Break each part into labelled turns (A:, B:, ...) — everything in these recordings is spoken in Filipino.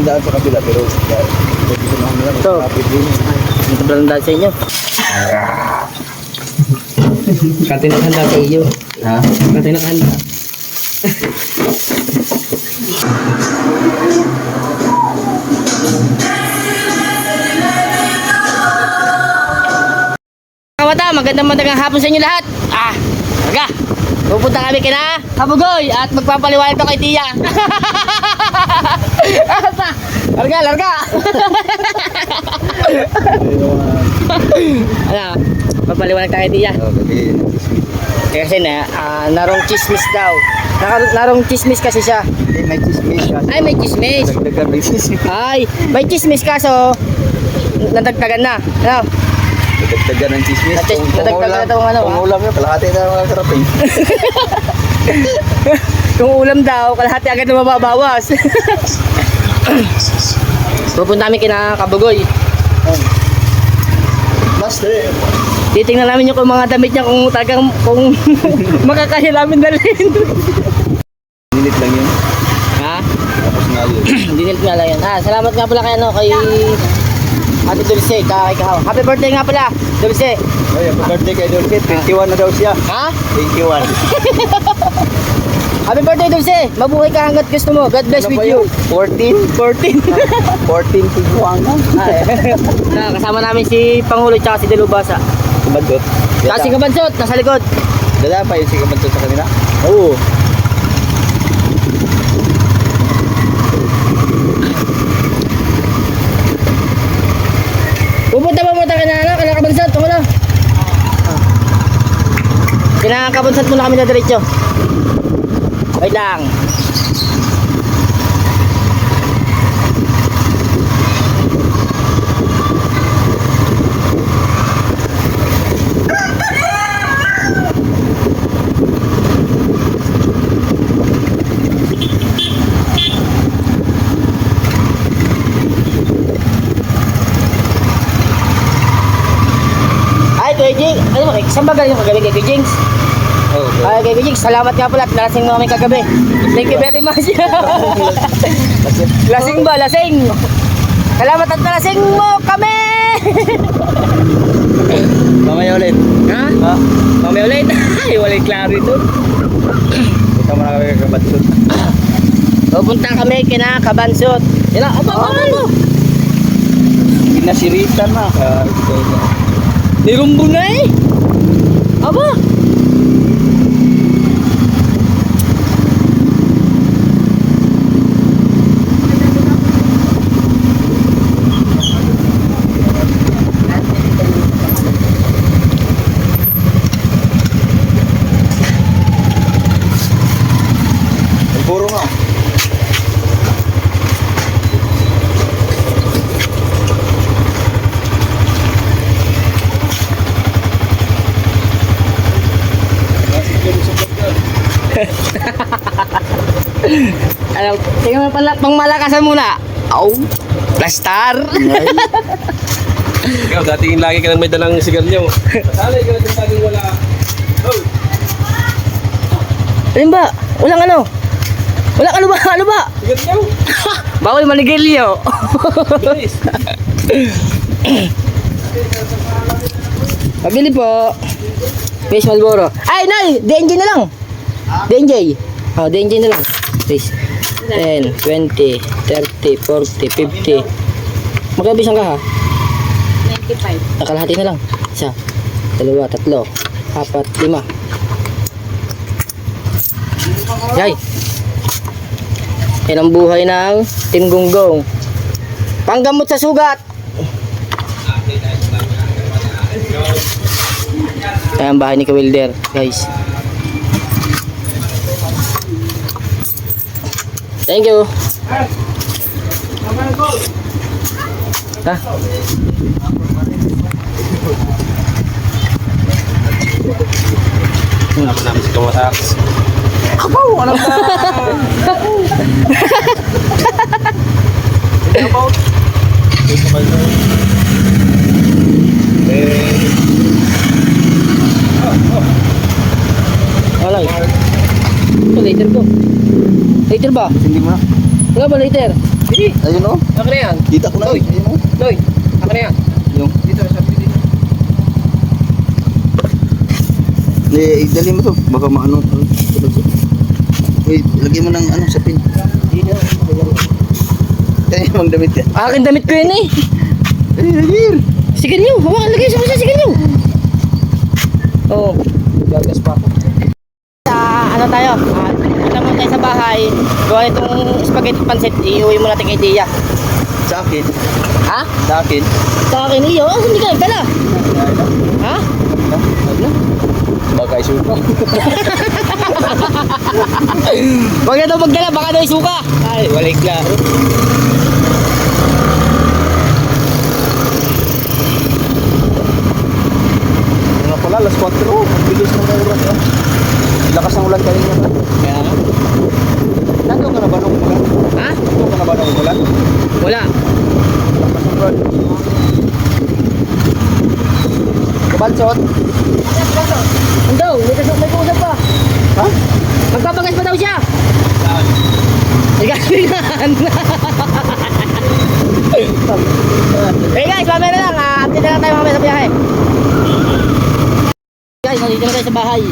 A: yung daan sa kabila, pero gusto naman nila
B: Ito.
A: magkakapit din.
B: Dito pala ang dahil sa inyo. Katinakanda sa iyo.
A: Ha?
B: Katinakanda. Kawata, magandang hapon sa inyo lahat. Aga. Pupunta kami kina Kabugoy at magpapaliwanag ko kay Tia. Larga. Ano? Papaliwanag tayo kay Tia. Kasi narong chismis daw. Narong chismis kasi siya.
A: May chismis ka.
B: Ay, may chismis.
A: Dagdagan may chismis.
B: Ay, may chismis kaso nadagdagan na. Ano?
A: Dagdagan ng chismis.
B: Nadagdagan na itong ano.
A: Kung ulam yun, kalahati na mga karapin.
B: Kung ulam daw, kalahati agad na mababawas. Pupunta kami kina Kabugoy.
A: Master.
B: Titingnan namin yung mga damit niya kung talagang kung makakaya namin dalhin.
A: Minute lang yun.
B: Ha?
A: Tapos nga yun.
B: Dinil nga lang yan. Salamat nga pala kay kay Ate Dulce, kay Kahaw. Happy birthday nga pala, Dulce.
A: Ay, happy birthday kay Dulce. 21 na daw siya.
B: Ha?
A: 21.
B: Happy birthday, Dulce. Mabuhay ka hanggat gusto mo. God bless with you.
A: 14?
B: 14.
A: 14 tigwang na.
B: Kasama namin si Pangulo at si Delubasa.
A: Kabadot.
B: Kasi Kabansot, nasa likod.
A: Dala pa yung si Kabadot sa kanila?
B: Oo. Pupunta ka na kala Kabansot, wala. Kinakabansot muna kami na diretso. Wait lang. Ay, Kuya Jing. Ano ba? Saan ba galing yung kagabi kay Kuya Jings?
A: Oo.
B: Ay, kay Kuya Jings, salamat nga pala at nalasing mo kami kagabi. Thank you very much. Lasing ba? Lasing. Salamat at nalasing mo kami.
A: Mamaya ulit.
B: Ha?
A: Ha?
B: Mamaya ulit. Ay, walay klaro ito.
A: Punta mo na kami kay Kabadot.
B: Pupunta kami kina Kabansot. Yan na. Aba.
A: Pinasiritan na.
B: Nirumbo na eh. Aba.
A: Puro nga.
B: Alam, tingnan mo pala, pang malakasan muna. Au. Plastar.
C: Ikaw, dating lagi ka nang may dalang sigarilyo. Sanay ka na laging wala. Oh!
B: Alin ba? Walang ano? Walang ano ba? Ano ba?
C: Sigarilyo!
B: Bawal manigilyo.
C: Bilis!
B: Pabili po. Fish Malboro. Ay, Nay! DNJ na lang. DNJ. DNJ na lang. Please. 10, 20, 30, 40, 50. Magkabisang ka ha? 95. Nakalahati na lang. Isa, dalawa, tatlo, apat, lima. Yay! Yan ang buhay ng Team Gonggong. Panggamot sa sugat. Kaya ang bahay ni Kawilder, guys. Thank you. Ha?
C: Dapat namin si Kawatak.
A: Abaw! Alam na! Abaw!
B: Alay. Ito, later ko. Later ba?
A: Hindi mo na.
B: Wala ba later?
A: Ayun o.
C: Ako na yan.
A: Kita ko na. Ayun o.
C: Loy, ako na yan.
A: Yung.
C: Dito, sabi dito.
A: Dali mo to. Baka maano. Wait, lagyan mo ng ano sa pin. Kaya yung damit yan.
B: Akin damit ko yun eh.
A: Dali.
B: Sige niyo, hawakan lagay sa sige niyo. Oo.
C: Gagas pa ako.
B: Sa ano tayo? Punta muna tayo sa bahay. Gawa itong spaghetti pancit. Iuwi mo natin kay Tia.
A: Sa akin.
B: Ha?
A: Sa akin.
B: Sa akin iyo? Oh, hindi ka nagdala. Ha?
A: Baka isuka.
B: Huwag na daw magdala, baka daw isuka. Ay, walik lang.
A: Nga pala, alas 4. Ang bilis ng oras. Lakas ng ulan kanina.
B: Kaya nga.
A: Nandun ka na ba nung ulan?
B: Ha?
A: Nandun ka na ba nung ulan?
B: Wala.
A: Lakas ng ulan. Kabansot?
B: Ano daw? May kausap pa.
A: Ha?
B: Magpapagas pa daw siya. Galingan. Hey guys, mamaya na lang. Update na lang tayo mamaya sa biyahe. Guys, nandito na tayo sa bahay.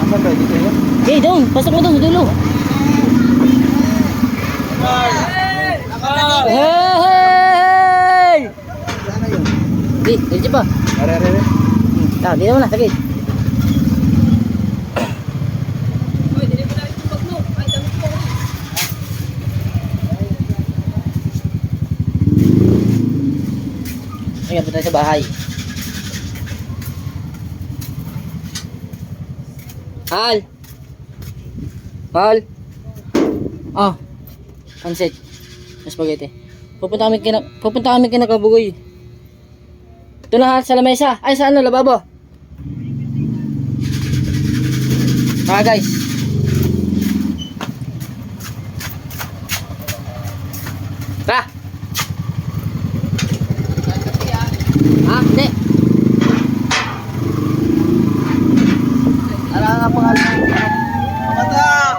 A: Asan ba? Dito yun?
B: Hey, doon. Pasok mo doon sa dulo. Hey!
A: Sana yun.
B: Hey, dito pa.
A: Are.
B: Dito mo na, sagit. Ayan, punta tayo sa bahay. Hal! Hal! Ah, pansit. Spaghetti. Pupunta kami kina Kabugoy. Ito na Hal, sa lamesa. Ay, sa ano, lababo. Guys. Tara! Ah, hindi.
A: Ano nga pangalan? Mata!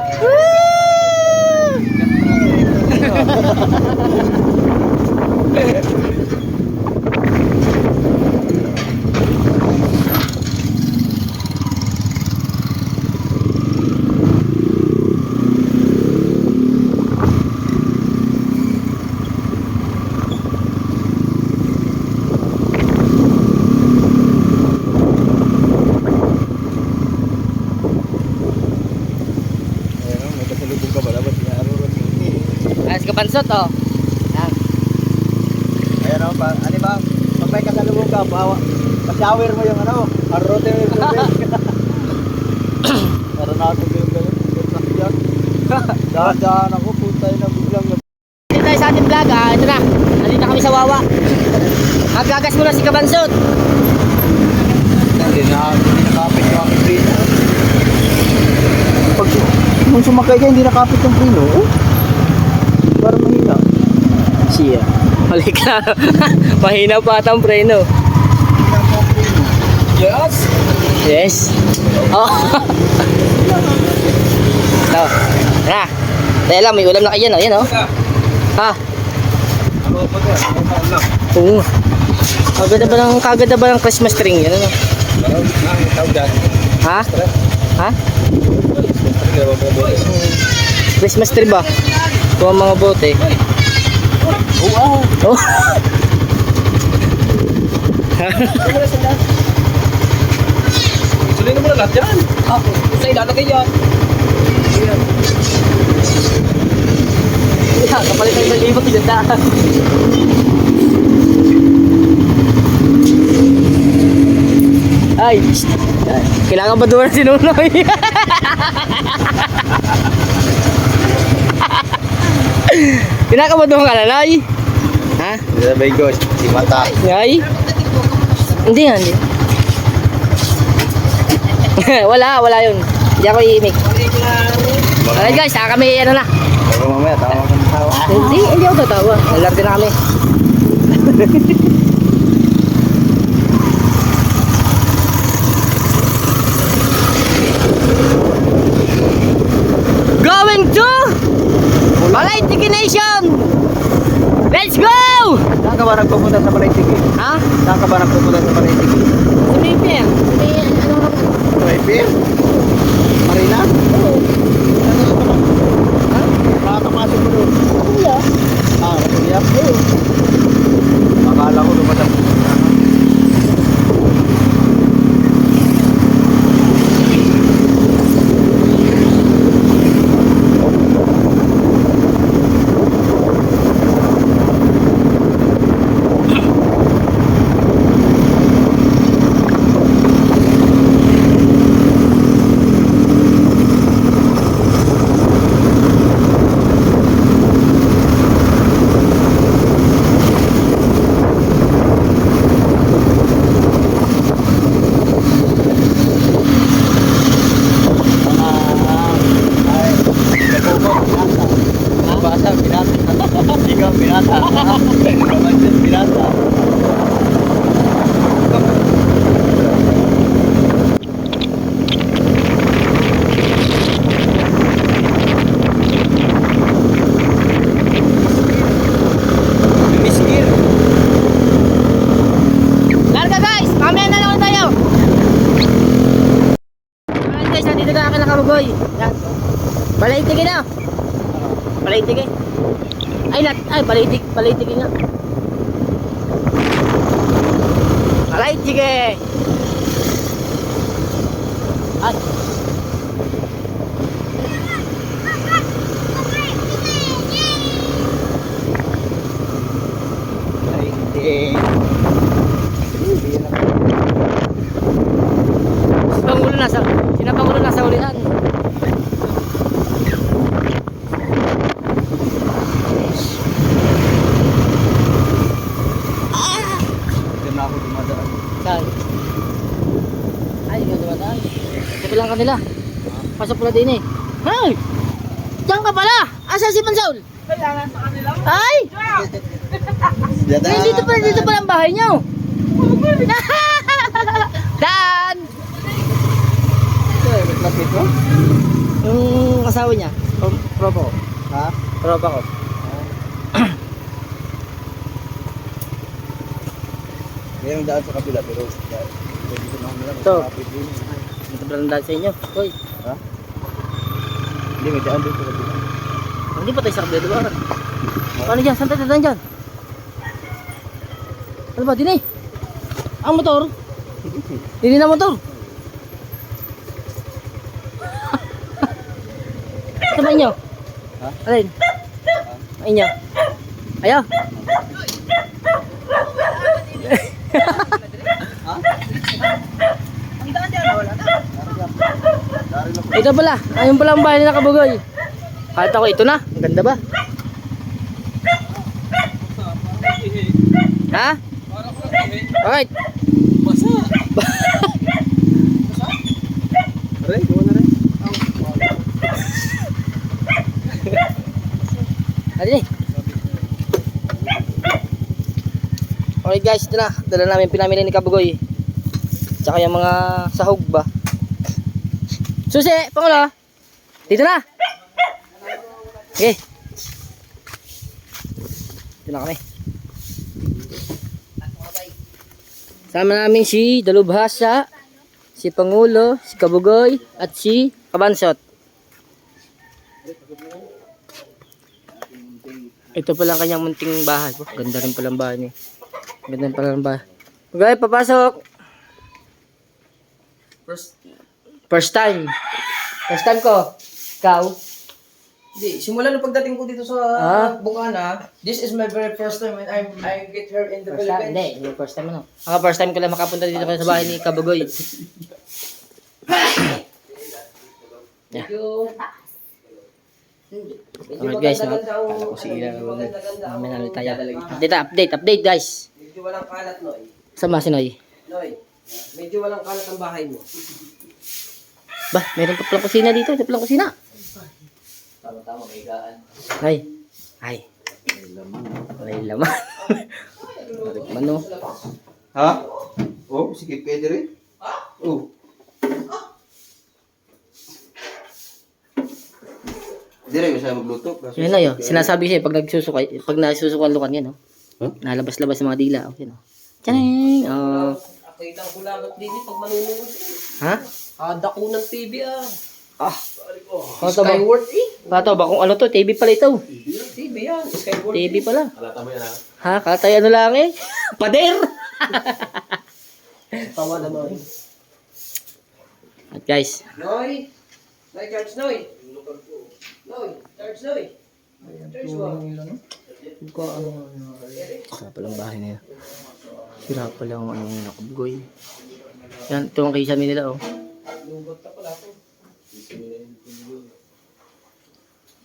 A: Ayun, may kasalubong ka ba? Dapat inaarurot yun.
B: Ayos ka pansot, oh. Yan.
A: Ayan o, ano ba? Pag may kasalubong ka, pa-shower mo yung ano, arurote mo yung tubig. Meron ako yung ganun. Dahan-dahan ako, putay na biglang.
B: Dito tayo sa ating vlog, ito na. Nandito kami sa Wawa. Magagas muna si Kabansot.
A: Hindi nakapit yung aking prino. Pag nung sumakay ka, hindi nakapit yung prino. Oh. Parang mahina.
B: Siya. Balik na. Mahina pa atang preno.
C: Yes!
B: Yes. Oh. Ito. Na. Dahil lang, may ulam na kayo, no? Yan, oh. Ha?
C: Ano pa ka? Ano pa lang?
B: Oo. Kaganda ba ng Christmas tree? Yan, ano?
C: Ang tawag dyan.
B: Ha? Ha? Christmas tree ba? Ito ang mga bote.
A: Wow!
B: Oh.
C: Sulitin mo na lahat yan. Kung sa'yo lalagay yan.
B: Kapalit ng ibang ibang daan. Ay, kailangan ba doon si Nunoy? Kinakabaduhan ka na, Nay? Ha?
A: Sabay ko, si Mata.
B: Nay? Hindi nga, hindi. wala yun. Hindi ako iimik. Alright guys, saka kami ano na.
A: Pero mamaya, tawa ka ng tawa.
B: Hindi ako tatawa. Nalarte na kami. Going to Balay Tiki Nation!
A: ba nagpupunta sa Paraitiki?
B: Ha?
A: Saan ka ba nagpupunta sa Paraitiki?
B: Sa may pier. Sa may ano ka ba?
A: Driver? Marina?
B: Oo. Ha?
A: Makakapasok mo doon.
B: Kuya.
A: Ah, Ratulia? Oo. Akala ko lumalang. Basa, binata. Ikaw, binata. Kamansin, binata. Miskir.
B: Larga guys! Mamaya na lang tayo! Alright guys, nandito na akin nakabugoy. Yan. Balaitigin na! Balaitigin. Ay, balaitigin nga. Balaitigin! Ay.
A: Ay, hindi.
B: Sinapangulo nasa ulihan.
A: Diyan na ako dumadaan.
B: Saan? Ay, yung dumadaan. Ito lang kanila. Pasok pala din eh. Ay! Diyan ka pala! Asa si Pansaul?
D: Kailangan sa kanila.
B: Ay!
A: Diyan na.
B: Dito pala ang bahay niyo. Dan!
A: Ito, lapit ko.
B: Yung asawa niya. Tropa ko.
A: Ha?
B: Tropa ko.
A: Mayroong daan sa kabila, pero dito na ako lang.
B: Ito.
A: Lapit din.
B: Dito pala ang daan sa inyo. Hoy,
A: Ha? Hindi, may daan din sa kabila.
B: hindi pa tayo sa kabila, diba? Paano dyan? Saan tayo dadaan dyan? Ano ba? Dini? Ang motor? Dini na motor? Ito ba inyo?
A: Ha?
B: Alin? Ang inyo? Ayaw?
D: Ang daan dyan, wala na.
A: Dari lang.
B: Ito pala. Ayun pala ang bahay nila Kabugoy. Kahit ako, ito na. Ang ganda ba? Ha? Alright.
A: Aray, gawa na rin.
B: Alin eh. Alright guys, ito na. Dala namin pinamili ni Kabugoy. Tsaka yung mga sahog ba. Susi, Pangulo. Dito na. Okay. Dito na kami. Sama namin si Dalubhasa, si Pangulo, si Kabugoy, at si Kabansot. Ito pala ang kanyang munting bahay. Oh, ganda rin pala ang bahay niya. Ganda rin pala ang bahay. Okay, papasok. First time. First time ko. Ikaw?
D: Hindi, simula nung pagdating ko dito sa Bukana, this is my very first time when I get here in the
B: First time?
D: Philippines.
B: Hindi, yung first time ano. Ako first time ko lang makapunta dito sa bahay ni Kabugoy.
D: Thank you.
B: Alright guys, no? Kala ko si Ira. Namin namin tayo. Update guys.
D: Medyo walang kalat, Noy.
B: Sama si Noy.
D: Noy, medyo walang kalat ang bahay mo.
B: Ba, meron pa palang kusina dito. Ito palang kusina.
D: Tama-tama, may gaan.
B: Ay. May laman. Marikman no.
A: Ha? Oh, sige, pwede rin. Oh. Hindi rin, masaya magluto.
B: Yun na yun. Sinasabi siya pag nagsusukay, pag nasusukan lukan yan, no?
C: Huh?
B: Nalabas-labas sa mga dila. Okay, no? Tcharing! Oh.
D: Nakita ko lang at din pag manunood.
B: Ha?
D: Dako ng TV ah.
B: Ah. Pato ba?
D: Skyward eh.
B: Pato ba kung ano to? TV pala ito.
D: TV yan. Skyward.
B: TV pala.
C: Halata mo yan ha.
B: Ha? Katay ano lang eh? Pader!
D: Tawa naman.
B: At guys,
D: Noy. Noy, charge Noy. Noy, charge Noy. Charge mo.
B: sira palang bahay na yun. Sira palang ano yung nakabugoy. Yan, ito ang kisame nila oh.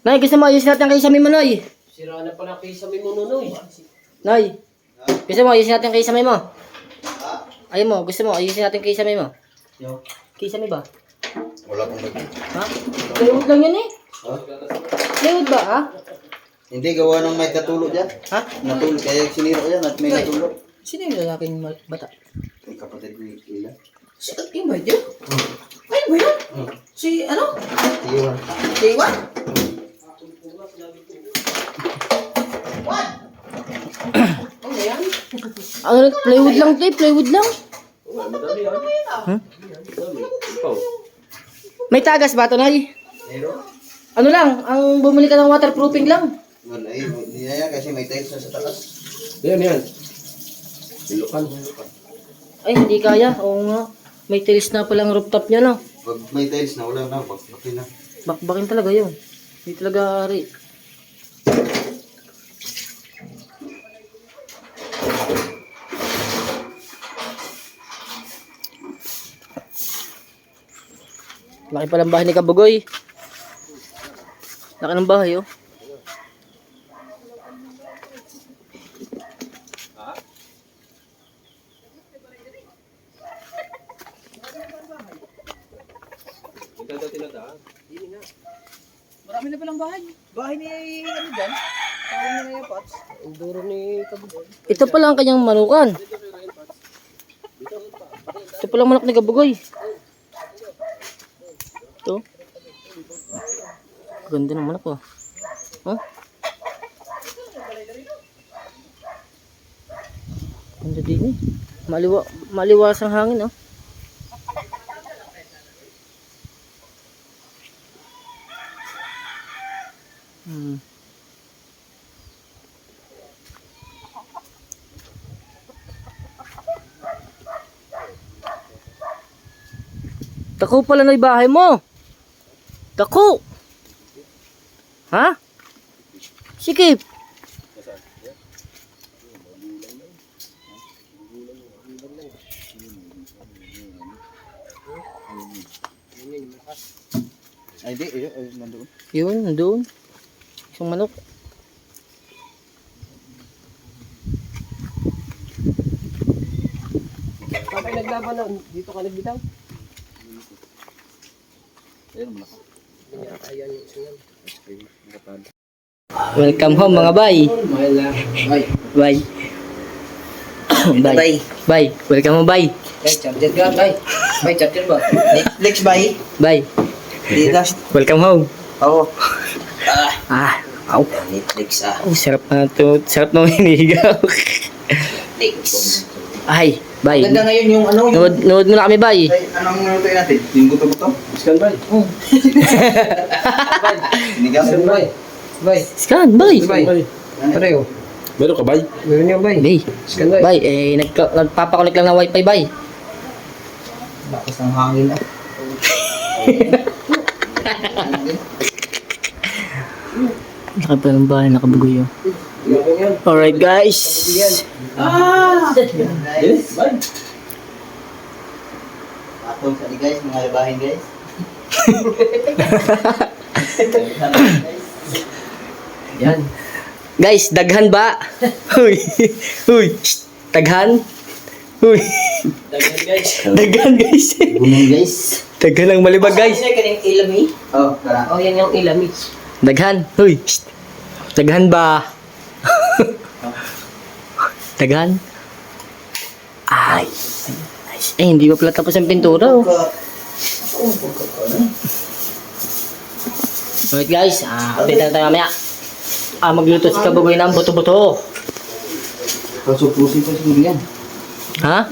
B: Nay, gusto mo ayusin natin ang kisame mo, Noy?
D: Sira na pala kay sa Noy.
B: Noy, gusto mo ayusin natin ang kisame mo? Ayaw mo, gusto mo ayusin natin ang kisame mo?
A: Yo.
B: Kisame ba?
A: Wala kong mag...
B: Ha? Plywood lang yan eh.
A: Ha?
B: Plywood ba, ha?
A: Hindi, gawa ng may katulog yan.
B: Ha?
A: Natulog, kaya sinira ko yan at may natulog.
B: Sino yung lalaking bata?
A: Ay, kapatid ko yung ila.
D: Yung ba yun? Ay, ba yun? Si ano?
A: Iwan.
D: Si what? What? Ano yan?
B: Ano, plywood lang to eh, plywood lang.
C: Madami yan.
B: Huh?
C: Madami. Ikaw.
B: May tagas ba ito, Noy?
A: Pero,
B: Ano lang, ang bumili ka ng waterproofing lang.
A: wala eh, hindi na yan kasi may tiles na sa taas.
C: Yan, yan. Bilukan.
B: Ay, hindi kaya. Oo nga. May tiles na palang rooftop niya, no?
A: Pag may tiles na, wala na, bakbakin na.
B: Bakbakin talaga yun. Hindi talaga ari. Laki palang bahay ni Kabugoy. Laki ng bahay, oh.
C: Ikaw daw tinadaan.
D: Marami na palang bahay. Bahay ni ano dyan? Tawag na yung pots. Ang duro ni Kabugoy.
B: Ito pala ang kanyang manukan. Ito palang manok ni Kabugoy. Ito. Ganda ng manok, oh. Huh? Ganda din eh. Maliwas ang hangin, oh. Dako pala na yung bahay mo. Dako. Ha? Sikip.
A: Ay, di, nandoon.
B: Yun, doon. Isang manok.
D: Kapag naglaban na, dito ka nagbitaw.
A: Ayun naman ako.
D: Ayan yung siyan.
B: Welcome home mga bay.
A: Ay,
B: Bay. Bay. Bay. Welcome home bay.
D: Ay, charger ka, bay. Bay, charger ba?
A: Netflix ba eh?
B: Bay.
A: Dito.
B: Welcome home.
A: Oo.
B: Au.
A: Netflix ah.
B: Oh, sarap na to. Sarap na hinihigaw.
A: Netflix.
B: Ay, bay.
A: Ganda ngayon yung ano yung...
B: Nood mo na kami bay.
A: Ay, anong lutuin natin? Yung buto-buto?
C: Iskan ba?
A: Sinigang?
D: Bay. Bay.
B: Scan, bay.
D: Bay. Pareho.
C: Meron ka ba?
D: Meron yung bay.
B: Bay.
D: Scan bay.
B: Bay, nagpapakunik lang ng wifi bay.
A: Lakas ng hangin ah.
B: Laki pa ng bahay, nakabugoy yun. Alright guys.
C: Yes, ba?
A: Atong sa guys, mga labahin guys.
D: Yan.
B: Guys, daghan ba? Huy. Huy. Shh, daghan. Huy.
D: Dagan guys.
B: Daghan guys.
A: Gunung guys.
B: Daghan ang malibag guys.
D: Ano yung ilami?
A: Oh, tara.
D: Oh, yan yung ilami.
B: Daghan. Huy. Shh. Daghan ba? Daghan. Ay. Nice. Eh, hindi pa pala tapos ang pintura oh. Alright guys, update na tayo mamaya. Magluto si Kabugoy ng buto-buto.
A: Kasupusin pa siguro yan.
B: Ha?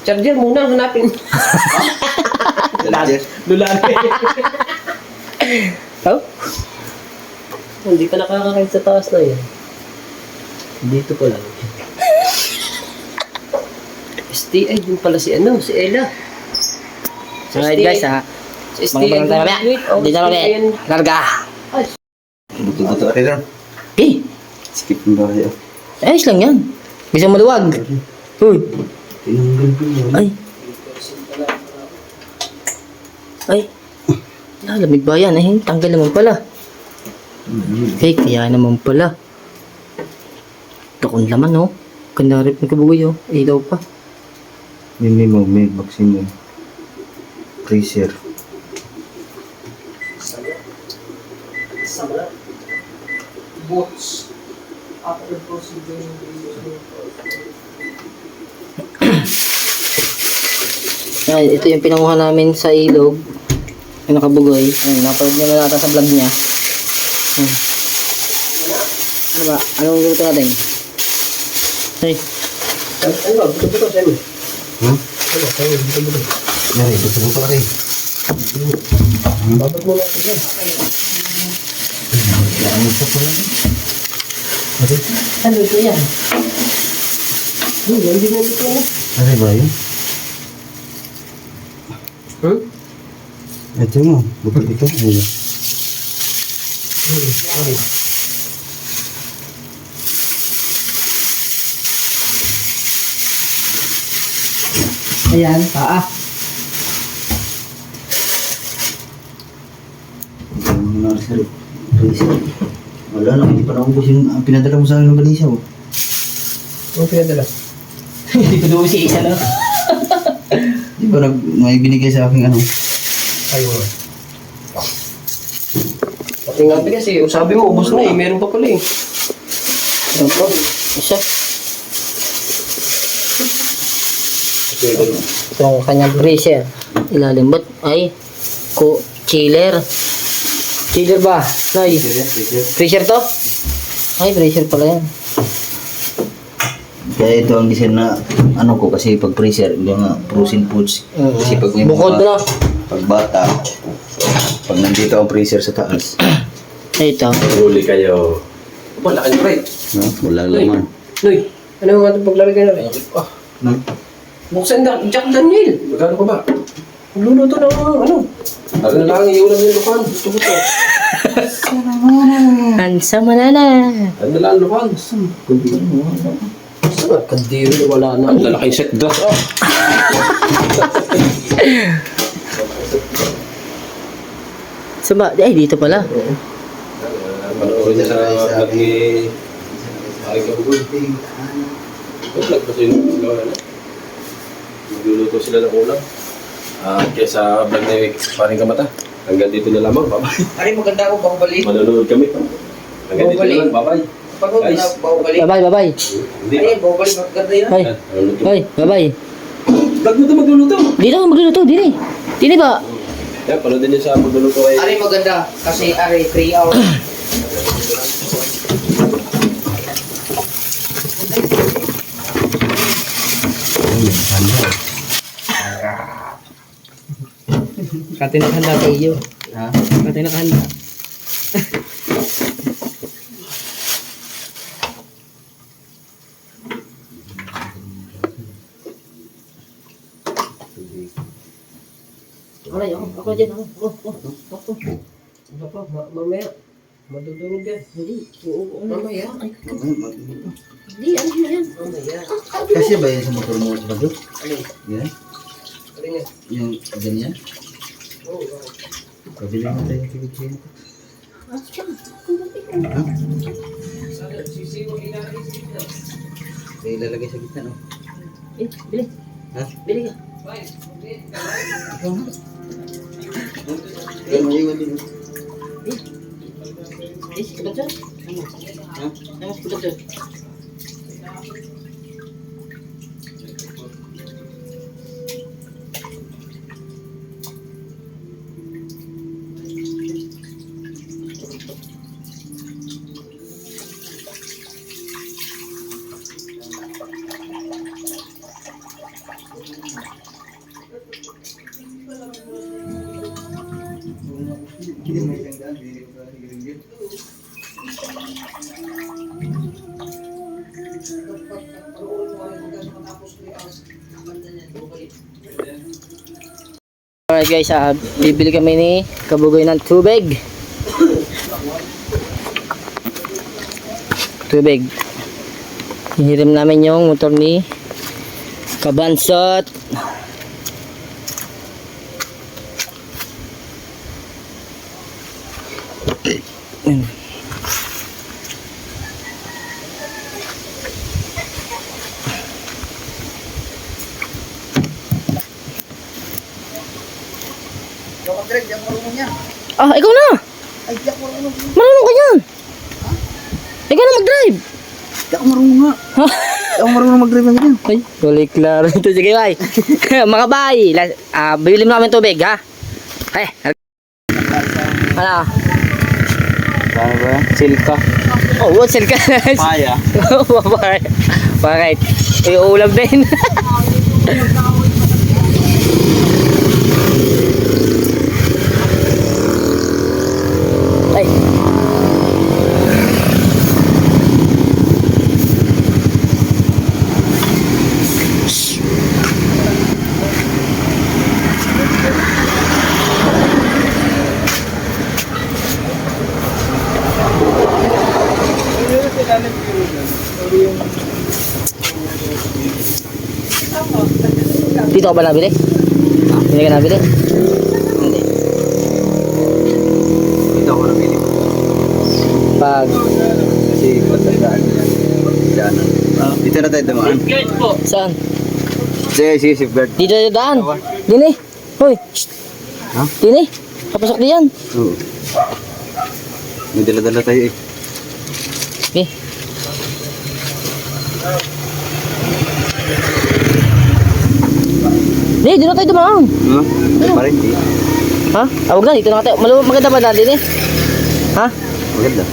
D: Charger muna, hanapin.
C: Lulali.
B: Oh?
D: Hindi ka nakakakit sa taas na yan. Dito pa lang. STI din pala si ano, si Ella.
B: Alright guys ha.
D: Si
B: Mga
D: STI
B: parang tayo dito na
D: STI.
B: Larga.
A: Buto-buto ka rin.
B: Okay.
A: Skip mo ba kayo?
B: Ayos lang yan. Gusto maluwag. Uy.
A: Tinanggal ko yun.
B: Ay. Ay. Lamig ba yan? Ay, tanggal naman pala. Okay, kaya naman pala. Takon laman, no? Ganda rin ng kabugoy, oh. Ilaw pa.
A: May maximum pressure.
D: Boats.
B: Ay, ito yung pinanguha namin sa ilog. Yung nakabugoy. Ayun, napanood niya na nata sa vlog niya. Ayun. Ano ba? Anong luto natin? Ay,
D: Ano ba? Buto-buto sa'yo.
A: Hmm? Nari, buto-buto ka rin.
D: Babad mo natin yan.
A: Ano pa pala?
D: Ano ito yan? Hindi na ito yan.
A: Ano ba yun?
D: Hmm?
A: Ito mo, buto-buto. Ayun.
B: ayan, paa.
A: Wala na, hindi pa naubos yung pinadala mo sa akin ng balisa. Oh.
D: Ano pinadala?
B: Hindi ko doon si isa lang.
A: Di ba may binigay sa akin ano?
D: Ayun. Pati nga kasi, sabi mo, ubos na eh. Meron pa pala eh.
B: Ito po, isa. Ito ang kanyang bracer. Ilalim ba't? Ay, chiller. Chiller ba? Nay, bracer to? Ay, bracer pala yan.
A: Kaya ito ang design na ano ko kasi pag pressure, yung nga frozen foods. Kasi pag may
B: Bukod na.
A: pag bata, pag nandito ang pressure sa taas,
B: Ito.
C: Huli kayo.
D: Wala ka na, right?
A: no? Walang laman.
D: Noy, ano nga itong paglalagay na rin?
C: Ah,
A: No?
D: Buksan na, Jack Daniel.
C: magkano ka ba?
D: Magluluto ng ano?
C: Ano na lang iulam yung lukan? Gusto ko to.
B: Hansa manana.
C: Ano na lang lukan?
D: Saan? Kadiri, wala na.
C: Ang lalaking set dress. Oh.
B: Saba, ay dito pala.
C: Panoorin niya sa vlog ni Aling Kabugoy. Yung vlog ba sila gawa na? Magluluto sila ng ulam. Kaya sa vlog ni Paring Kamata. Hanggang dito na lamang. Bye-bye.
D: Ay, maganda ako, bahubali.
C: Manonood kami. Hanggang dito na lang. Bye-bye.
D: Pag
C: Guys.
D: bahubali.
B: Bye-bye, bye-bye.
C: Hindi
D: Ay, bahubali, maganda yun.
B: Hoy,
C: Manonood kami.
B: hoy, bye-bye.
C: Vlog mo ito magluluto.
B: Dito ako magluluto, dini. Dini ba?
C: Yan, panoodin niyo sa magluluto kay...
D: Ari maganda, kasi ari 3 hours.
B: Kati nakahanda sa iyo.
A: Ha?
B: Kati nakahanda. Wala yun. Ako dyan.
D: Mamaya, madudurog yan.
B: Hindi.
D: Mamaya.
B: Hindi. Ano yan?
D: Mamaya.
A: Kasi ba yan sa motor mo sa bagyo?
D: Alin?
A: Yan?
D: Alin yan?
A: Yung ganyan?
D: Oo.
A: Kabili mo tayo yung tigil-tigil. Ha?
D: Sisiwo, inaayos dito.
A: Kaya ilalagay sa gitna, no?
B: Eh, bili.
A: Ha?
B: Bili ka.
A: Ikaw nga. Kaya maiwan din.
B: Eh, si Kubatso.
A: Ha?
B: Ano si Kubatso? Alright guys, bibili kami ni Kabugoy ng tubig. Tubig. Hinirim namin yung motor ni Kabansot. Ah, ikaw na! Marunong ka yan! Ikaw na mag-drive!
A: Hindi ako marunong nga. Hindi ako marunong mag-drive ng ganyan.
B: Ay, wala klaro ito. Sige, bye. Mga bay, bibili mo namin tubig, ha? Ay, ano?
A: Paano ba? Silka.
B: Oh, what silka?
A: Paya.
B: Bakit? Iuulam din. Ay. Dito ka ba nabili? Hindi ka nabili? Hindi.
A: Dito ako nabili.
B: Pag...
A: Kasi patandaan niya. Diyan. Dito na tayo dumaan.
B: Saan?
A: Si safeguard.
B: Dito na daan. Dini. Hoy. Shh.
A: Ha?
B: Dini. Papasok diyan.
A: Oo. May dala-dala tayo eh.
B: Okay. Di, dito tayo dumaan.
A: Ha? Parang hindi.
B: Ha? Ah, wag na, dito na tayo. Maganda ba na din eh? Ha?
A: Maganda.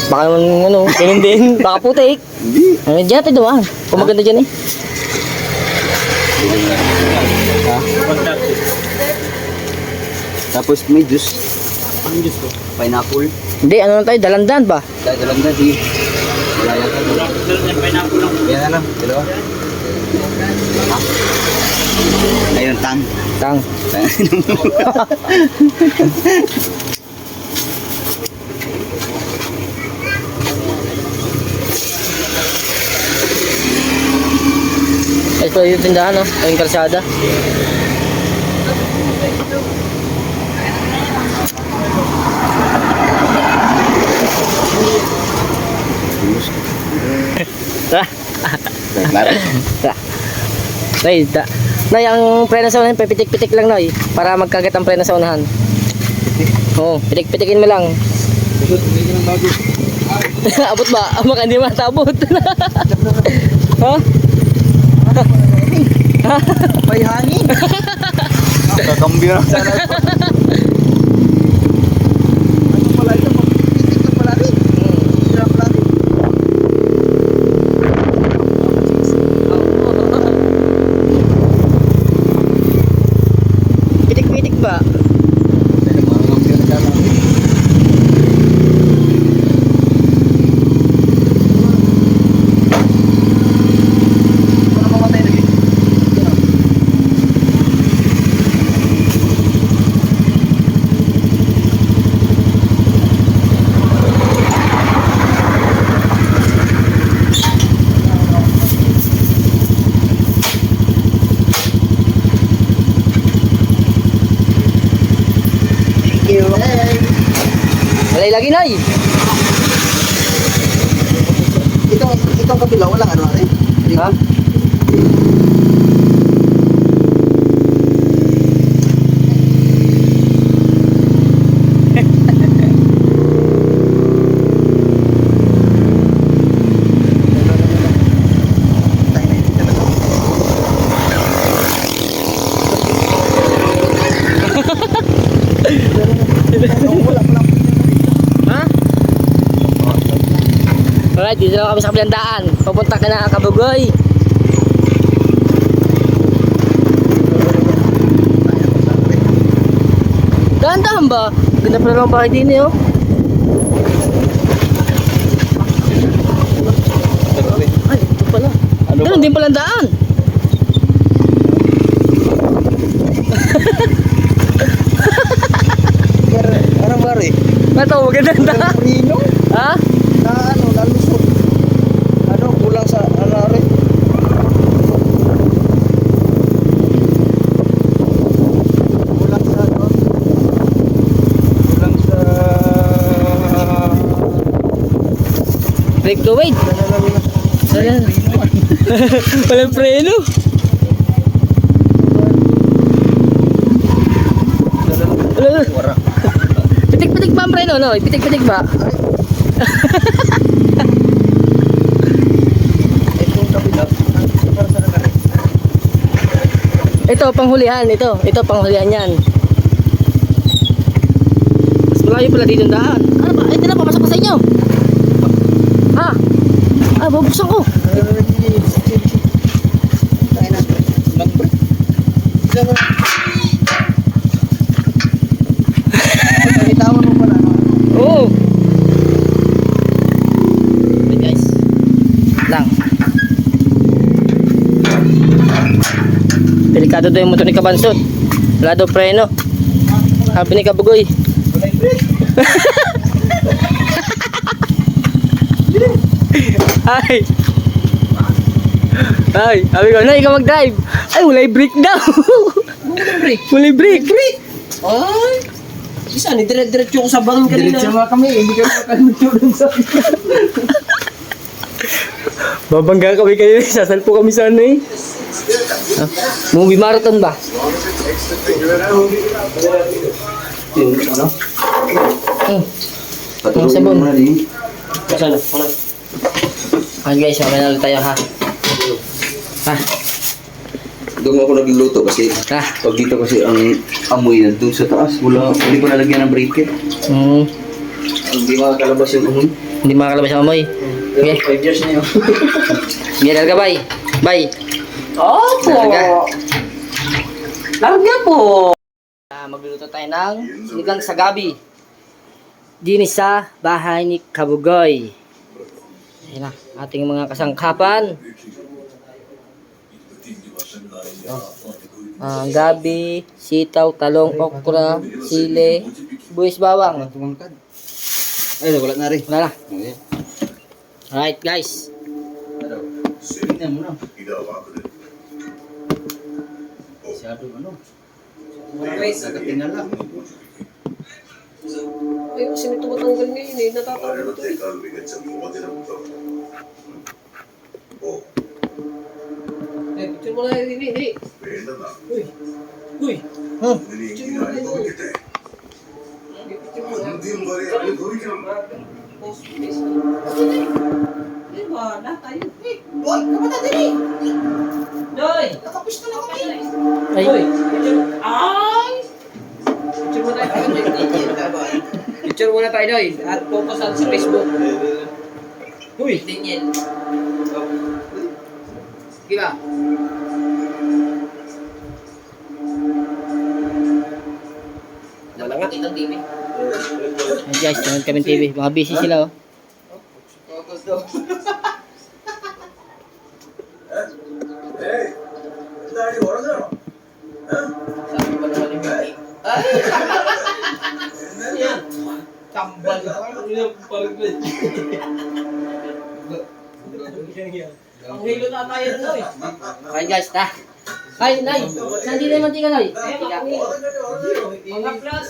B: Baka naman, ano, ganun din. Baka putik.
A: Hindi.
B: Diyan na tayo dumaan. Kung maganda dyan eh.
A: Ha? Tapos may juice. Ang juice ko? Pineapple.
B: Hindi, ano na tayo, dalandan ba?
A: Dalang na di. Wala yata. Pineapple lang. Yan na lang. Dalawa. Ha? Ayun, tang.
B: Tang. Ito yung tindahan, no? Yung kalsada. Nay, Nay, ang preno sa unahan, pipitik-pitik lang, Nay. Para magkagat ang preno sa unahan. Oo, pitik-pitikin mo lang. Abot ba? Baka hindi matabot. Ha?
A: May hangin. Kakambyo na sana ito. Ano pala ito? Magpipitik ka pala rin. Hirap pala rin.
B: Pitik-pitik ba?
A: Kakambyo na sana. Ano mamatay na rin?
B: Walay lagi, Nay.
A: Itong kabila, walang ano rin.
B: Ha?
A: Tayo na yung talaga.
B: Ha? Alright, dito na kami sa kabilang daan. Papunta ka na, Kabugoy. Dahan-dahan ba? Ganda pala ng bahay din eh, oh. Ay, ito pala.
A: Ano ba?
B: Ganun din pala ang daan.
A: Ano ba rin?
B: Ito, maganda ang daan.
A: Prino?
B: Ha?
A: Na ano, nalusot. Ano, kulang sa ano rin? Kulang sa ano? Kulang sa...
B: Break the weight. Wala. Walang preno.
A: Wara.
B: Pitik-pitik ba ang preno, no? Pitik-pitik ba?
A: Itong kabilang. Para sa nakarin.
B: Ito, panghulihan. Ito, panghulihan yan. Mas malayo pala dito ang daan. Ano ba? Ito na, pumasok pa sa inyo. Ha? Ah, bubuksan ko.
A: Tayo na. Mag-break. Ilan mo? Bitawan mo pala.
B: Oo. Wait guys. Lang. Delikado daw yung motor ni Kabansot. Wala daw preno. Sabi ni Kabugoy.
A: Wala yung break.
B: Ay! Ay! Sabi ko, na ikaw mag-drive. Ay, wala yung brake daw. Wala yung brake.
D: Ay! Isa, ni dire-diretso ko sa bangin kanina.
A: Diretso nga kami. Hindi kami makalimutan sa
B: Babangga kami kayo. Sasalpo kami sa ano eh. Ah, movie marathon ba?
A: ano?
B: Yung sabon.
A: mo na din.
D: Sana, ano?
B: Ay guys, mamaya na ulit tayo ha. Ha?
A: Doon ako nagluluto kasi
B: Ha?
A: pag dito kasi ang amoy na doon sa taas. Hindi ko nalagyan ng breaker. Hindi makakalabas yung amoy.
B: Hindi makakalabas ang amoy. Okay.
A: 5 years na yun.
B: Biyagal ka, bye. Bye.
D: Opo!
B: Larga.
D: Larga po!
B: Magluluto tayo ng sinigang sa gabi. Dini sa bahay ni Kabugoy. Ayan na, ating mga kasangkapan. Gabi, sitaw, talong, okra, sile, buwis bawang.
A: Tumangkad. Ay, wala na rin.
B: Wala na.
A: Okay.
B: Alright guys.
A: Tingnan mo na. Masyado ano. Nakatingnan lang.
D: Ay, kasi may tumatanggal ngayon eh. Natatawag ito eh. Eh, picture mo na yun, hindi. Uy! Uy! Picture mo na yun. Picture mo na. Post, please. Di ba? Lahat tayo. Eh, boy! Kapata din eh! Doy! Nakapis na lang kami.
B: Ay.
D: Doy! Picture. Ay! Picture mo tayo. Picture muna tayo, Doy. At focus sa Facebook. Uy! Tingin. Sige ba? Nalangat itong TV.
B: Ay guys, tanood kami TV. Mga busy sila oh.
D: Sabi pa naman ni Mimi. Ay! Yan. Tambal. Ang hilo na tayo na eh.
B: Okay guys, ta. Ay, Nay. Saan di naman tingnan, Nay?
D: Mga plus.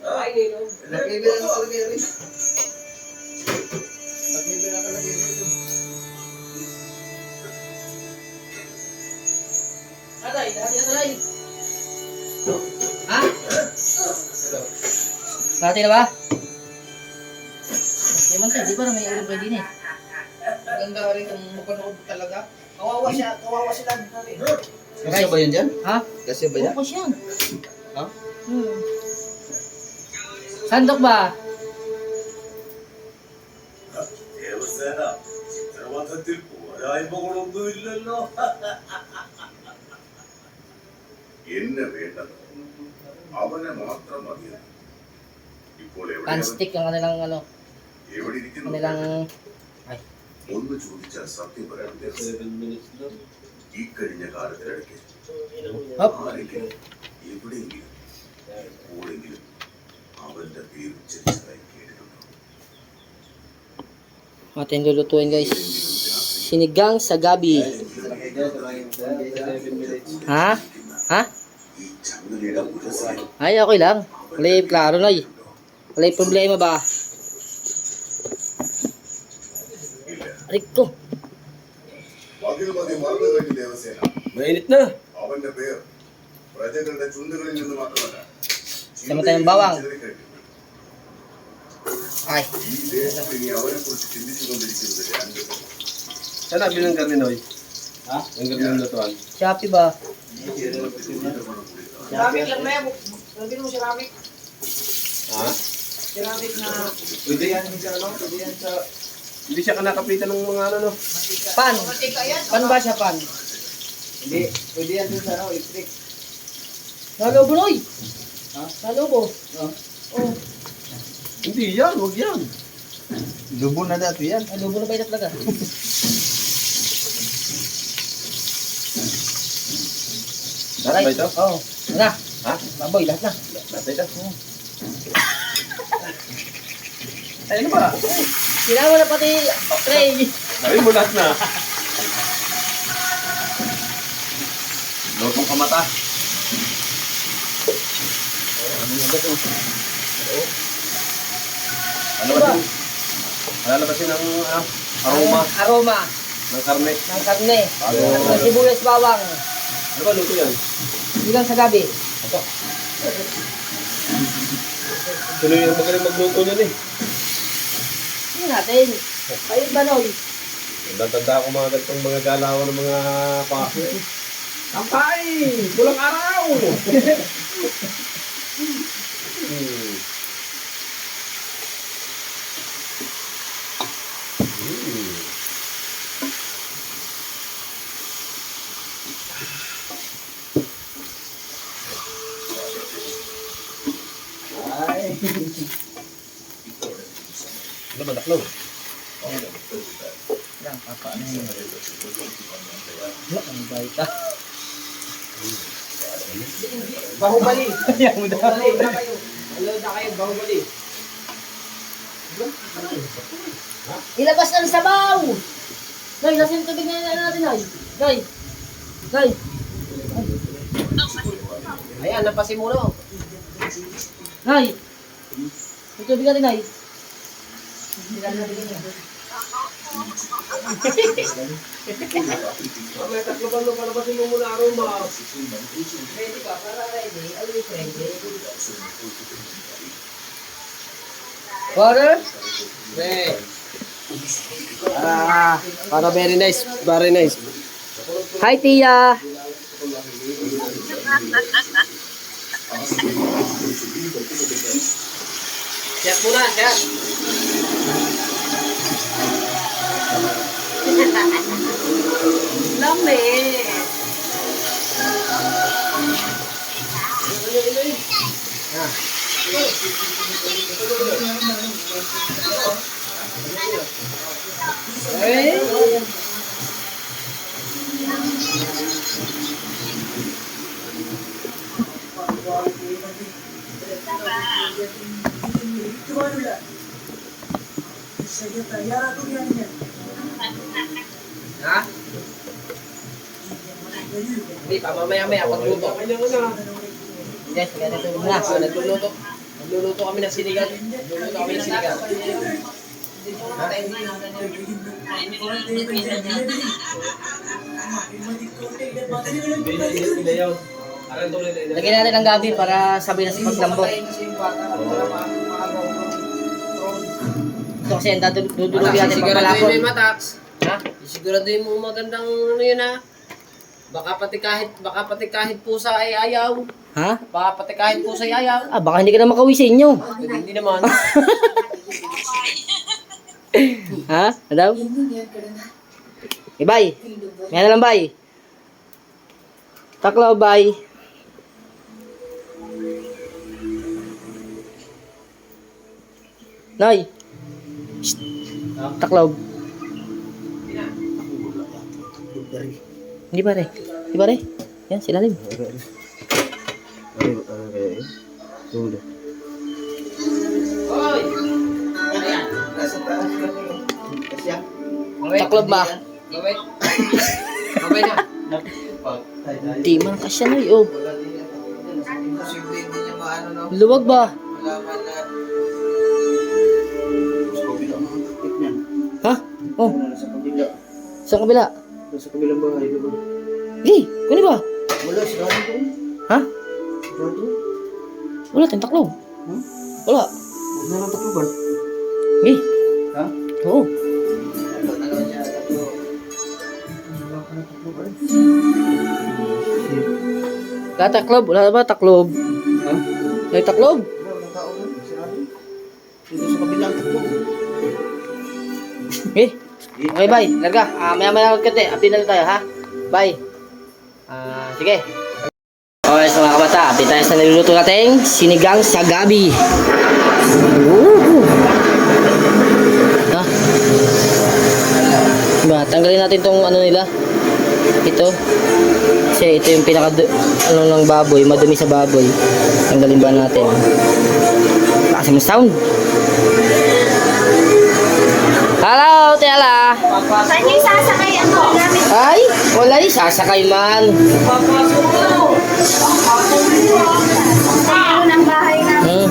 D: Ay, hilo. Aday, aday. Ha?
B: Dati na ba? Okay man tayo, di ba na may ulam kayo din eh.
D: Maganda rin kung mapanood talaga. Kawawa sila natin.
A: Kasi ba yun dyan?
B: Ha?
A: Kasi ba yan?
B: Focus yan.
A: Ha?
B: Sandok ba?
E: ದೇವಸ್ಥಾನ ಚಿತ್ರವಾದ ತಿರುಪು ರಾಯಮಗಳೊಂದು ಇಲ್ಲಲ್ಲೋ என்ன வேண்டதோ அவனை மாத்திரம் அறியது ഇപ്പോൾ എവിടെ
B: Handstick ang kanilang ano,
E: എവിടെ ഇരിക്കുന്നു
B: kanilang ay,
E: ഒന്ന് ചോദിച്ചാൽ സത്യം പറയാൻ ദേവസേന
C: 7 minutes lang.
E: ഈ കഴിഞ്ഞ കാലത്തിനിടയ്ക്ക്
B: hop.
E: ആരെങ്കിലും എവിടെയെങ്കിലും എപ്പോഴെങ്കിലും അവന്റെ പേര് ഉച്ചരിച്ചതായി കേട്ടിട്ടുണ്ടോ?
B: Atin lulutuin guys. Sinigang sa gabi.
C: 7 minutes.
B: Ha? Ha?
E: ഈ ചങ്ങലയുടെ ഉരസി
B: Ay, okay lang. Wala klaro na eh. Wala problema ba? Aray ko.
E: പകിൽമതി മറന്നു കഴിഞ്ഞു ദേവസേന.
C: Mainit na.
E: അവന്റെ പേർ പ്രജകളുടെ ചുണ്ടുകളിൽ നിന്ന് മാത്രമല്ല
B: Samantalang bawang. Ay.
E: ഈ ദേശം ഇനി അവനെ കുറിച്ച് ചിന്തിച്ചുകൊണ്ടിരിക്കുന്നത് രണ്ട് പേർ.
C: Saan nabili ng karne, Noy? Ha? Ang karne ng lutuan.
B: Shopee ba?
D: Ceramic lang na yan. Sabi mo ceramic.
C: Ha?
D: Ceramic na
C: Pwede yan. Pwede yan sa... Hindi siya kanakapitan ng mga ano, no?
B: Pan.
D: matika yan.
B: Pan ba siya pan?
A: Hindi, pwede yan dun sa ano, electric.
B: Nalobo Noy. Ha? Nalobo. Oh.
C: Hindi yan, huwag yan.
A: Lubo na dato yan.
B: Nalobo na ba ito talaga?
C: Lahat ba ito?
B: Oo. Na.
C: Ha?
B: Baboy, lahat na.
C: Lahat ba ito? Ay, ano ba?
B: Sinama na pati tray.
C: Sabi mo lahat na. Lotong kamata. Lalabasin ang aroma
B: Aroma
C: ng karne.
B: ng karne.
C: Bago.
B: Ng sibuyas bawang.
C: Ano ba luto yan?
B: Bilang sa gabi.
C: Sino yung magaling magluto niyan eh?
B: Hindi natin. Kayo ba Noy?
C: Tanda ko mga ganitong mga galawan ng mga pako. Kampay! Pulang araw! Ano ba daklaw?
B: Yan, papaano yun. Ang baita.
D: Bahubali.
B: Yan mo daw.
D: Bahubali na kayo. Hello na kayo, bahubali.
B: Ilabas na ng sabaw! Noy, nasin tubig na natin, Noy. Noy. Noy.
D: Ayan, napasimuno.
B: Noy. May tubig natin, Noy.
C: May tatlo ba no? Palabasin mo muna aroma.
D: Ready ka, para ready. Always ready.
B: Water?
D: Para very nice. Very nice.
B: Hi, Tia.
D: Siyak muna, siyak. Lame. Ha? Hindi pa, mamaya-maya pagluto.
B: Yes, kaya natin muna.
D: Nagluluto kami ng sinigang. Nagluluto kami ng sinigang.
B: Lagyan natin ang gabi para sabi na sa paglambot. Ito kasi ang dudulugin natin
D: Siguraduhin mo
B: pagkalapon.
D: yung matax.
B: Ha?
D: Siguraduhin mo magandang ano yun ha. Baka pati kahit pusa ay ayaw.
B: Ha?
D: Baka pati kahit pusa ay ayaw.
B: Ah, baka hindi ka na makauwi sa inyo.
D: Hindi naman.
B: Ha? Ano? Bye. Yan na lang, bye. Taklaw, bye. Nay. Shh. Taklob. Hindi pare. Hindi pare. Yan, silalim. Taklob ba?
D: Okay na.
B: Di man kasya na oh.
D: Posible hindi niya maano no.
B: Luwag ba?
D: Malaman na.
B: Ha? Oh,
A: Sa kabila.
B: sa kabila.
A: Sa kabilang bahay.
B: Eh, kunin ba?
A: Wala, sarado ko.
B: Ha?
A: Sarado.
B: Wala tayong taklob. Wala.
A: Huwag na lang takluban.
B: Eh,
A: Ha?
B: oo.
D: Ano niya tatlo.
B: Wala taklob. Wala ba taklob?
A: Ha?
B: May taklob?
A: Wala, walang tao na. Sarado. Dito sa kabilang taklog.
B: Eh, okay bye. Larga. Maya-maya ulit kate. Update na lang tayo ha. Bye. Sige. Okay, so mga kabata, update tayo sa niluluto natin. Sinigang sa gabi. Ha? Diba, tanggalin natin tong ano nila. Ito. Kasi ito yung pinaka ano ng baboy, madumi sa baboy. Tanggalin ba natin? Kasi may sound. Hello, Tela.
F: Saan yung sasakay ang gamit?
B: Ay, wala sasakay man.
F: Sa ng bahay namin.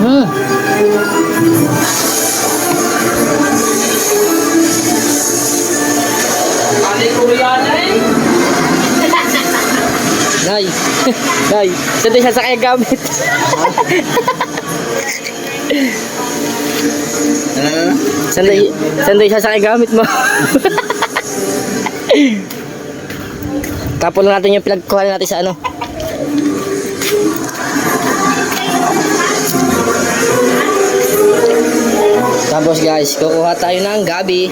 B: Nay. Nay, saan tayo sasakay ang gamit? Saan tayo sasakay gamit mo? Tapon lang natin yung pinagkuha natin sa ano. Tapos guys, kukuha tayo ng gabi.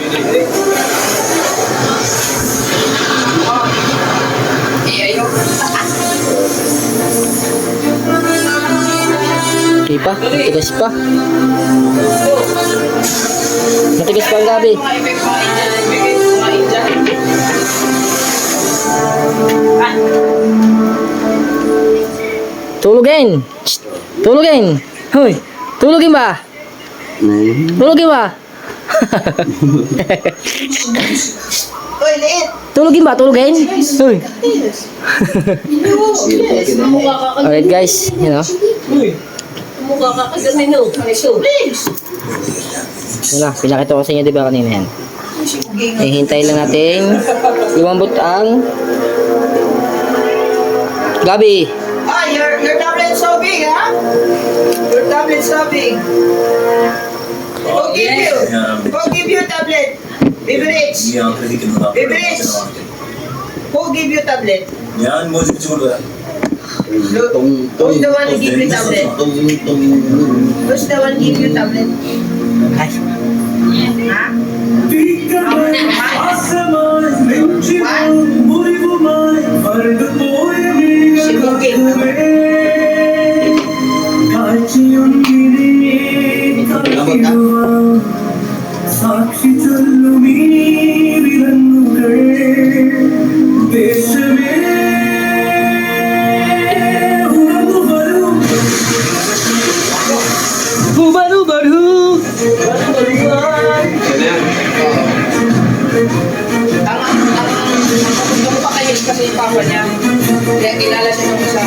B: Di pa, matigas pa. Matigas pa ang gabi. Tulugin! Shh! Tulugin! Hoy! Tulugin ba? Tulugin ba?
D: Oy, liit!
B: Tulugin ba? Tulugin? Hoy! Alright guys, you know.
D: Mukha ka kaganino.
B: Yun na, pinakita ko sa inyo diba kanina yan. Hihintay lang natin lumambot ang gabi.
D: Ah, your tablet's so big, huh? Your tablet's so big. Who give you? Who give you tablet? Baby Rich. Baby Rich. Who give you tablet?
E: ഞാൻ മോചിപ്പിച്ചു കൊണ്ടുവരാം
D: Who's the one who give you tablet? Who's the one give you tablet? Huh?
G: സാക്ഷി ചൊല്ലുമീ വിലങ്ങുകൾ ദേശമേ ഉണർന്നു വരൂ
B: Baru-baru.
D: Ang pakayos kasi yung papa niya. Kaya kilala siya ng isa.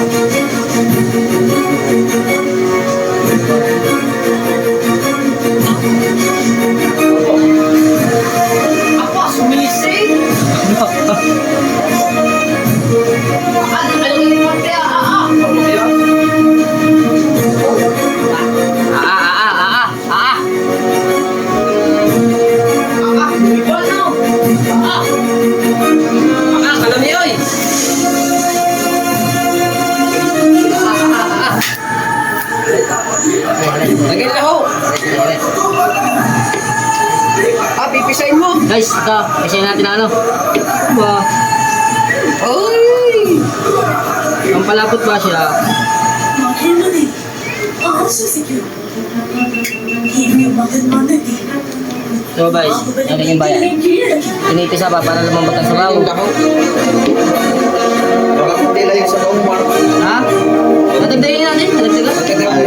D: Ako, sumising! Ano yung parte? Lagyan na ho! Pipisain mo!
B: Guys, ito, kasi natin ang ano. Ba,
D: Oy!
B: ang palapot ba siya?
G: മഹേന്ദ്രനെ ആശ്വസിക്കൂ ഈ
B: So guys, ang kanyang bayan. Pinipisa pa para lumambot ang sabaw.
A: Baka hindi lang yung sa bawang Mark.
B: Ha? Natagdayin natin. Natagdagan.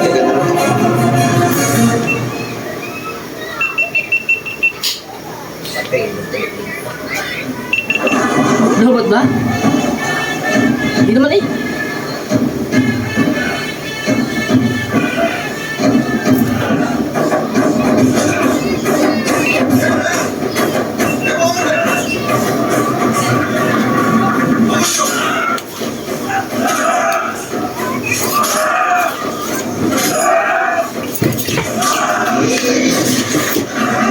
B: Lumabot ba? Hindi naman eh.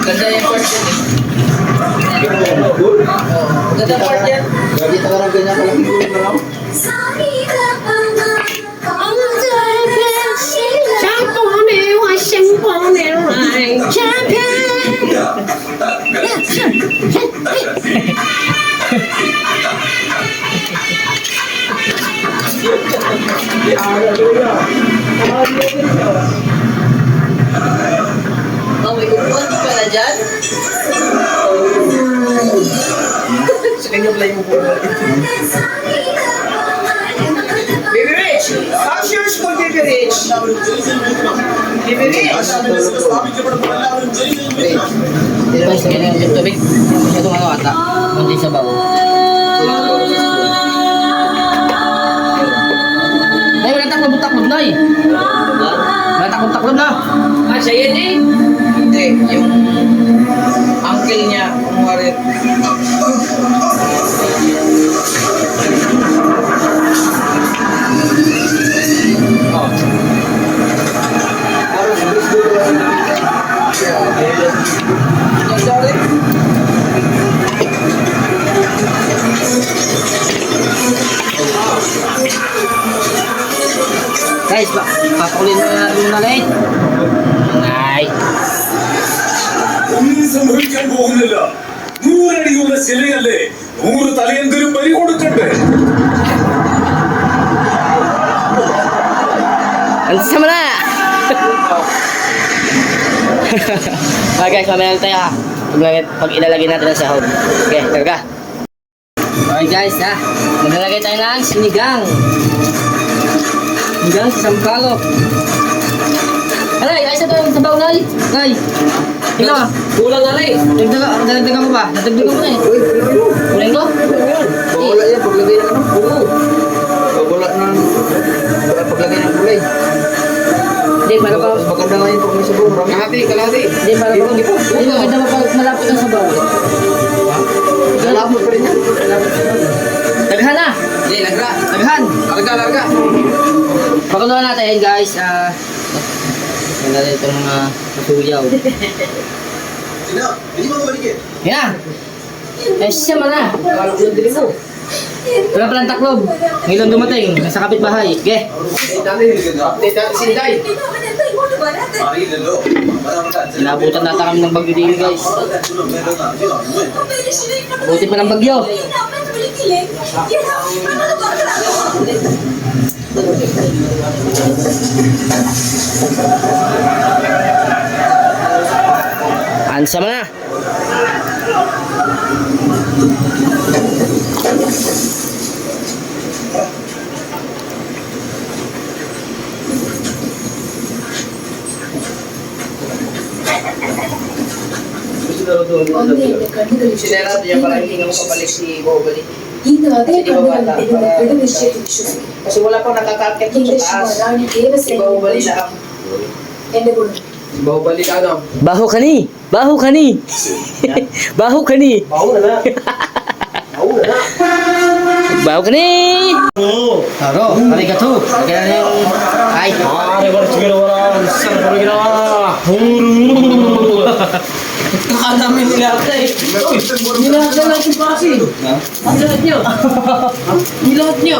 B: Ganda yung part yan eh. Ganda part yan.
A: Lagi tagarang ganyan kalaki ko na lang.
B: Oh, may kukuhan ka na dyan? Sa kanya pala yung kukuhan. Baby Rich! How's your school, Baby Rich? Baby Rich! Guys, ganyan yung tubig. Masyadong ano ata. Hindi sabaw. Nay, wala taklob-taklob, Nay. Wala taklob-taklob na. Ah, siya yan eh. Hindi, yung uncle niya, kumuha rin. Oh. Sorry. Guys, papakulin mo na rin na late. Ay.
G: ഒന്നും സംഭവിക്കാൻ പോകുന്നില്ല 100 അടിയുള്ള ശിലയല്ലേ 100 തലയെന്തിനും ബലി കൊടുക്കട്ടെ
B: Ang sama na! Okay guys, mamaya tayo ha. Pag ilalagay natin ang sahog. Okay, talaga. Okay guys ha. Maglalagay tayo ng sinigang. Sinigang sa sampalok. Alay, ayos na ito yung sabaw, Nay. Nay. Tingnan ka. Kulang na, Nay. Dagdagan mo ba? Dagdagan mo na eh. Kulang ko?
A: Wala yan, paglagay ng ano? Oo. Wala ng... Wala paglagay ng kulay.
B: Hindi, para pa...
A: Maganda nga yun pag may sabaw. Kalahati, kalahati.
B: Hindi, para pa... Hindi, maganda mo pag malapit ang sabaw.
A: Lalapot pa rin yan.
B: Daghan na!
A: Hindi, lagra.
B: Daghan!
A: Larga, larga.
B: Pakuluan natin guys. Ganda rin itong mga kasuyaw.
E: Sina, hindi mo mabalik
B: Yan! Eh, siya man na. Wala palang taklob. Ngayon dumating. Nasa kapitbahay. Okay.
A: Sinday.
B: Inabutan nata kami ng bagyo dito guys. Buti pa ng bagyo. Ansa mo na. Sinera niya para hindi nga makabalik si Bobali.
H: ಈಗ ಅದೇ ಕಣ್ಣುಗಳನ್ನು ಬಿಡು ವಿಷಯ ವಿಶ್ವಸಿ
B: Kasi wala pang nakakakit sa
H: ಹಿಂದೆ
B: taas.
H: Shivarani
B: Si Bahubali
H: ದೇವಸೇನೆ
B: lang.
H: ಎಂದುಕೊಂಡು
A: Bahubali ka ano?
B: Baho ka ni! Baho ka ni! Baho ka ni!
A: Baho na na. Baho na na.
B: Baho ka ni! Taro, arigato. Kaya na yung... Ay! Kaka namin nilata eh. Nilata lang si Pasi. Ang lahat nyo. Nilahat nyo.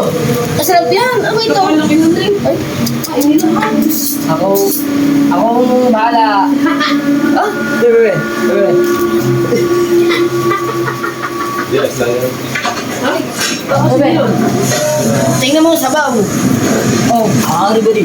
H: Masarap yan! Ano ito? Ay, ay, nilahat.
B: Ako ang bahala. Ah? Bebe.
C: Yes, lang yan.
B: Bebe. Tingnan mo ang sabaw. Oh, ari bari.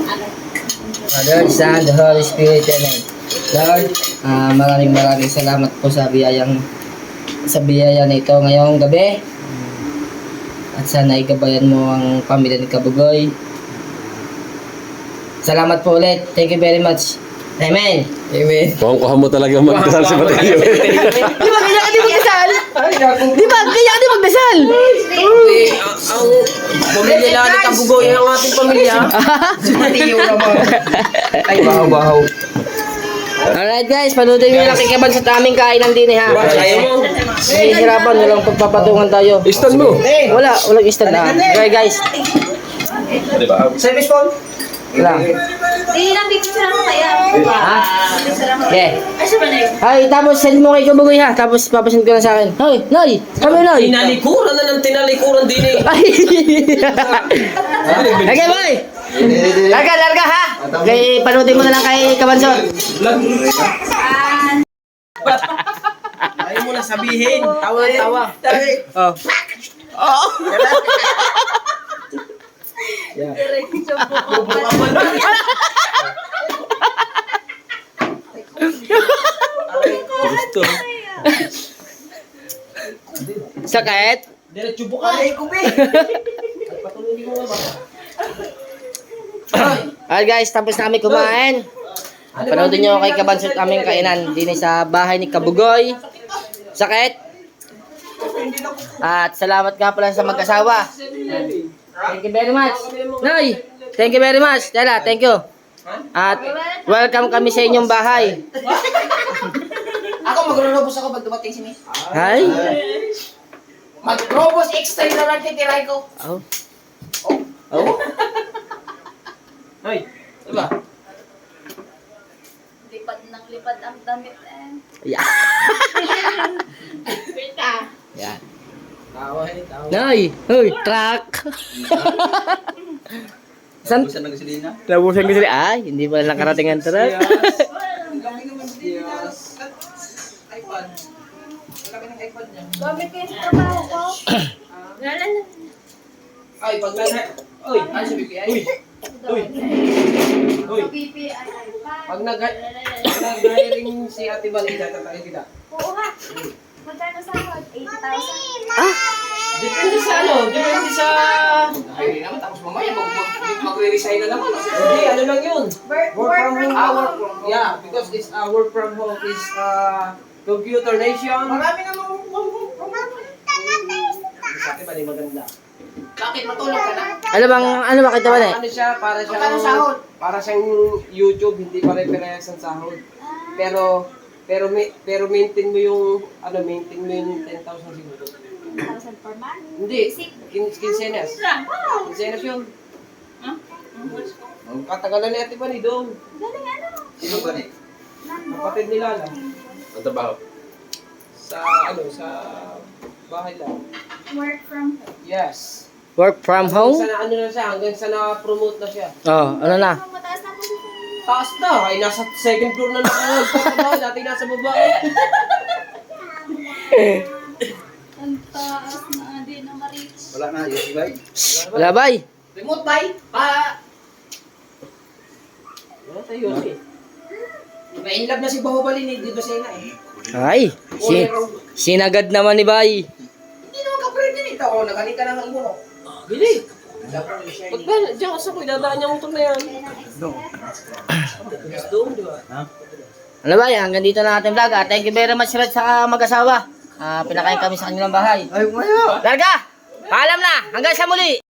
B: Father, Son, the Holy Spirit, Amen. Lord, maraming salamat po sa biyaya nito ngayong gabi. At sana igabayan mo ang pamilya ni Kabugoy. Salamat po ulit. Thank you very much. Amen. Amen.
C: Kuha mo talaga magdasal si Mateo.
B: Di ba kaya ka di magdasal? Di ba kaya ka di magdasal?
I: Ang pamilya lang ni Kabugoy ang ating pamilya. Si Mateo naman. Ay, bahaw.
B: Alright guys, panutin nyo lang kikaban sa taming kainan din ha.
I: Ayaw mo.
B: Hihirapan, walang pagpapatungan tayo.
C: Istan mo.
B: Walang stand na. Okay guys.
C: Diba?
I: Service phone.
B: Lang.
F: Hindi lang, picture ako kaya.
B: Ha?
F: Picture ako.
B: Okay.
F: Ay, siya ba na yun?
B: Ay, tapos send mo kay Kabugoy ha. Tapos papasend ko na sa akin. Hoy, Noy! Kami Noy!
I: Tinalikuran na ng tinalikuran din eh.
B: Ay! Okay, boy! Larga ha! Okay, panutin mo na lang kay Kabansot.
I: Ayaw mo na sabihin. Tawa.
B: Oh.
C: Gusto.
B: Sakit?
I: Diretso buka. Ay, kubi.
B: Alright guys, tapos na kami kumain. Panoodin nyo kay Kabansot aming kainan din sa bahay ni Kabugoy. Sakit? At salamat nga pala sa mag-asawa. Thank you very much. Noy, thank you very much. Dela, thank you. At welcome kami sa inyong bahay.
I: Ako magro-robos ako pag dumating si May.
B: Hi.
I: Mag-robos extra na lang titiray ko.
B: Oh.
I: Oh? Hoy, diba?
F: Lipad ng lipad ang damit eh.
B: Yeah.
F: Pita.
B: Yan.
I: Tawa.
B: Noy, hoy, truck. San?
A: Busan ng gasolina.
B: Nabusan ko sila. Ay, hindi pala nakarating ang truck.
F: Gamit ko yung trabaho ko. Lala na.
I: Ay, pag Uy, ano si BPI? Uy.
F: PPI.
I: Pag nag-hiring si Ate Balik, tayo kita.
F: Oo ha. Magkano sahod? 80,000.
I: Depende sa depende sa... Ay, naman, tapos mamaya mag-re-resign na naman. Hindi, ano lang yun.
F: Work from home.
I: Yeah, because it's work from home is computer nation. Marami namang sa Ate Balik maganda. Bakit matulog ka na?
B: Ano ba kita ba na?
I: Ano siya, para
F: Magkano
I: siyang
F: sahod?
I: para siyang YouTube, hindi pare-parehas ang sahod. Pero maintain mo yung 10,000 siguro.
F: 1,000 per month.
I: Hindi, quincenas. Quincenas yun. Katagalan ni Ate Bani doon.
F: Galing ano?
A: Sino ba ni?
I: Kapatid nila lang.
C: Ang trabaho.
I: Sa bahay lang.
F: Work from home.
I: Yes.
B: Work from home?
I: Hanggang sa na-promote na siya.
B: Oh, ano na?
F: Mataas na po siya.
I: Taas na, ay nasa second floor na nakakagpapagawa. Dati nasa baba.
F: Ang taas na din ang ma-reach.
A: Wala na, yung ibay.
B: Wala bay.
I: Remote bay? Wala tayo eh. Na-inlove na si Bahubali ni Di Docena eh.
B: Ay, sinagad naman ni bay.
I: Hindi naman ka-friend din ito. O, nagaling ka na ng ulo. Bili. Pagka, diyan ka sa ko, dadaan niya motor na yan. Doon, di ba?
B: Ano ba yan? Hanggang dito na ating vlog. Thank you very much Red sa mag-asawa. Pinakain kami sa kanilang bahay.
A: Ay, umaya.
B: Larga! Paalam na! Hanggang sa muli!